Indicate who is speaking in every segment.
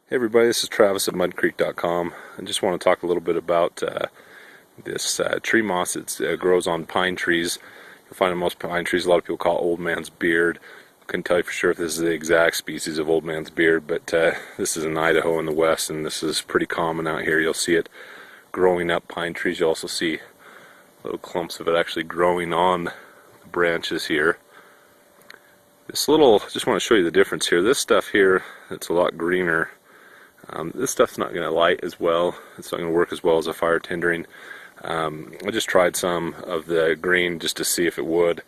Speaker 1: Hey everybody, this is Travis at MUDD I just want to talk a little bit about this tree moss. It grows on pine trees. You'll find in most pine trees, a lot of people call it old man's beard. Couldn't tell you for sure if this is the exact species of old man's beard, but this is in Idaho in the west, and this is pretty common out here. You'll see it growing up pine trees. You'll also see little clumps of it actually growing on the branches here. Just want to show you the difference here. This stuff here, it's a lot greener. This stuff's not going to light as well. It's not going to work as well as a fire tindering. I just tried some of the green just to see if it would.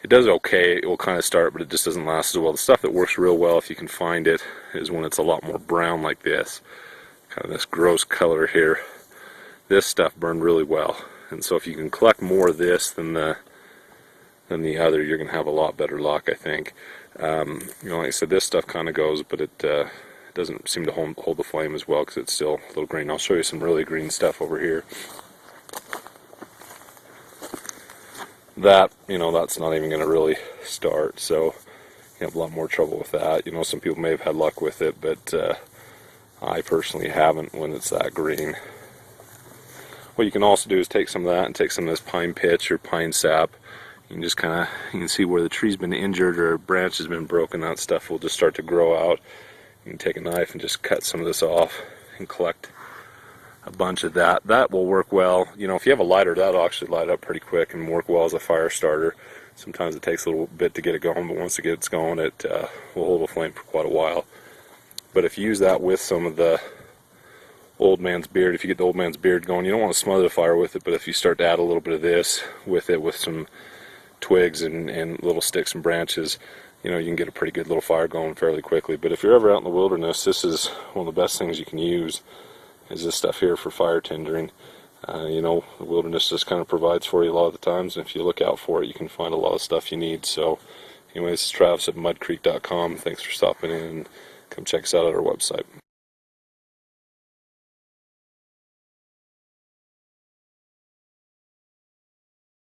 Speaker 1: It does okay. It will kind of start, but it just doesn't last as well. The stuff that works real well, if you can find it, is when it's a lot more brown like this. Kind of this gross color here. This stuff burned really well. And so if you can collect more of this than the other, you're going to have a lot better luck, I think. You know, like I said, this stuff kind of goes, but it doesn't seem to hold the flame as well because it's still a little green. I'll show you some really green stuff over here. That, you know, that's not even going to really start, so you have a lot more trouble with that. You know, some people may have had luck with it, but I personally haven't when it's that green. What you can also do is take some of that and take some of this pine pitch or pine sap. You can just you can see where the tree's been injured or a branch has been broken. That stuff will just start to grow out. You can take a knife and just cut some of this off and collect a bunch of that. That will work well. You know, if you have a lighter, that'll actually light up pretty quick and work well as a fire starter. Sometimes it takes a little bit to get it going, but once it gets going, it will hold a flame for quite a while. But if you use that with some of the old man's beard, if you get the old man's beard going, you don't want to smother the fire with it, but if you start to add a little bit of this with it, with some twigs and little sticks and branches, you know, you can get a pretty good little fire going fairly quickly. But if you're ever out in the wilderness, this is one of the best things you can use, is this stuff here for fire tindering. You know, the wilderness just kind of provides for you a lot of the times, and if you look out for it, you can find a lot of stuff you need. So anyways, this is Travis at MUDD. Thanks for stopping in, and come check us out at our website.